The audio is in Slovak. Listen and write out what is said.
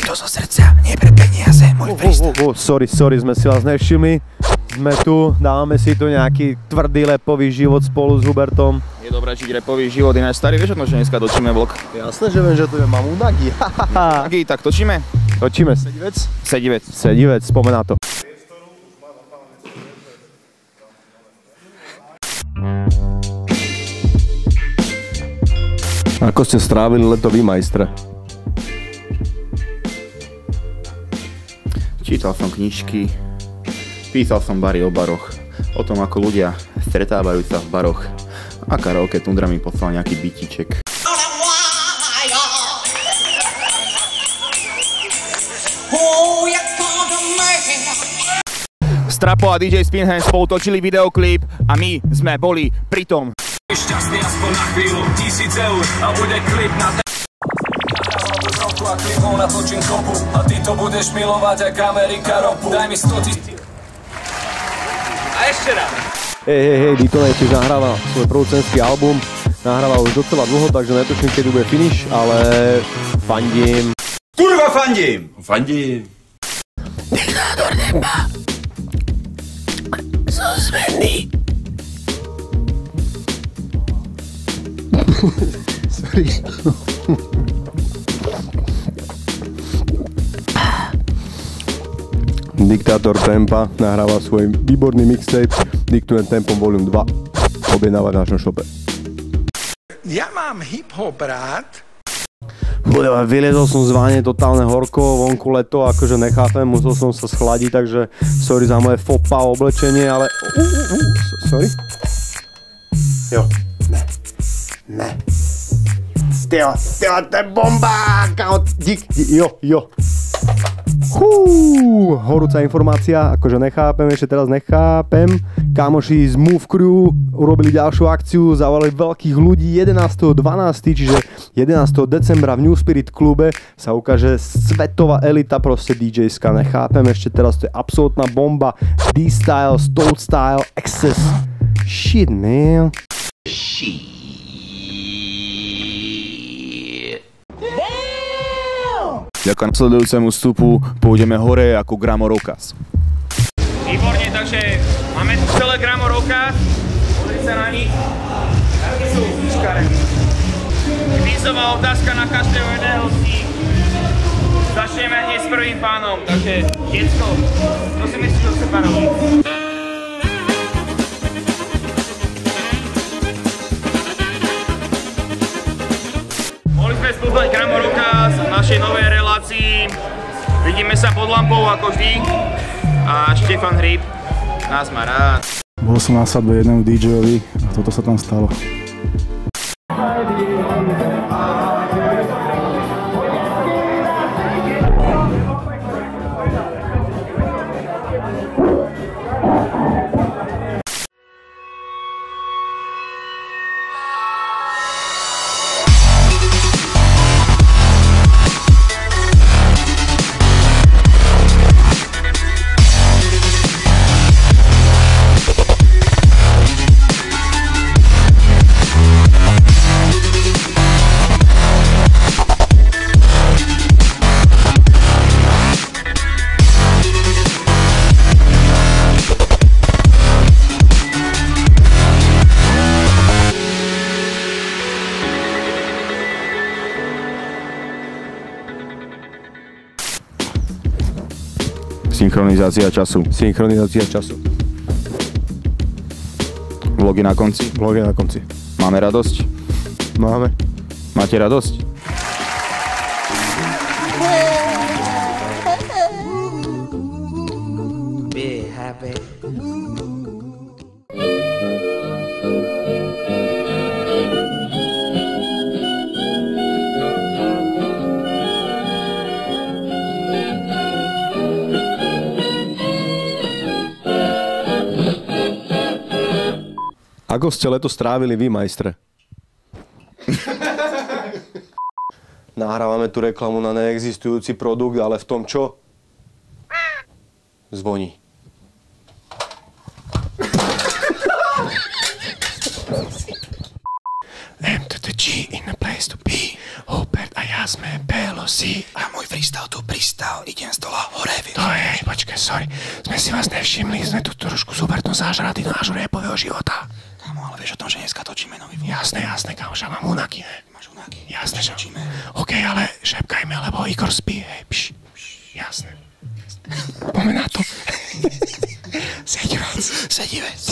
to zo srdca, nie pre peniaze, môj prístup. Sorry, sme si vás nevšimli. Sme tu, dávame si tu nejaký tvrdý repový život spolu s Hubertom. Je dobré žiť repový život, ináč starý, vieš o tom, že dneska točíme vlog. Jasné, že viem, že tu je mamu Nagi. Nagi, tak točíme? Točíme. Sedivec, spomená to. Ako ste strávili leto vy, majstre? Čítal som knižky, písal som bary o baroch, o tom, ako ľudia stretávajú sa v baroch. A karaoke Tundra mi poslal nejaký bytíček. Strapo a DJ Spinhand spolu točili videoklip a my sme boli pri tom. Šťastný aspoň na chvíľu, 1000 eur a bude klip na a klipom natočím kopu a ty to budeš milovať jak Amerika ropu. Daj mi 100 000. A ešte raz. Hej, Daytona tiež nahráva svoj producentský album. Nahráva už docela dlho, takže netuším, kedy bude finish, ale fandím. Kurva fandím! Fandím. Diktátor Demba. Zozvedný. Sorry. Diktátor Tempa nahráva svoj výborný mixtape Diktujem tempom Volume 2. Objednáva v našom šope. Ja mám hip-hop rád. Chudeva, vyliezol som z váne, totálne horko, vonku leto, akože nechápem, musel som sa schladiť, takže sorry za moje fopa oblečenie, ale... Sorry? Jo. Ne. Tyjo, to je bomba! Dík, jo. Horúca informácia, akože nechápem. Kámoši z Move Crew urobili ďalšiu akciu, zavolali veľkých ľudí 11.12., čiže 11. decembra v New Spirit klube sa ukáže svetová elita proste DJ-ska, nechápem, ešte teraz to je absolútna bomba, D-Style, Stone Style, Access, shit man. Ďakujem nasledujúcemu vstupu, pôjdeme hore ako Gramorokaz. Výborne, takže máme tu celé Gramorokaz, pozri sa na nich, takí sú škare. Kvízová otázka na každého jedného z nich. Začneme hneď s prvým pánom, takže detsko, čo si myslíš o sebe robiť? Mohli sme spoznať Gramorokaz v našej novej relácii. Vidíme sa pod lampou ako vždy. A Štefan Hryb nás má rád. Bol som na svadbe jednému DJ-ovi a toto sa tam stalo. Synchronizácia času. Vlogy na konci. Máme radosť? Máme. Máte radosť? Be happy. Ako ste leto strávili vy, majstre? Nahrávame tu reklamu na neexistujúci produkt, ale v tom čo? Zvoní. MTTG in a place to be. Hubert a ja sme Belos. si? A môj freestyle tu pristal, idem z dola hore, vieš. To je, počkaj, sorry. Sme si vás nevšimli, sme tu trošku súbertno zážrady do nášho rapového života. Kámo, ale vieš o tom, že dneska točíme nový vlog. Jasné, kámo, že mám unaky, ne? Máš unáky? Jasné, že... Točíme. OK, ale šepkajme, lebo Igor spí, hej, pš. Jasné. Poďme na to. Sedivec.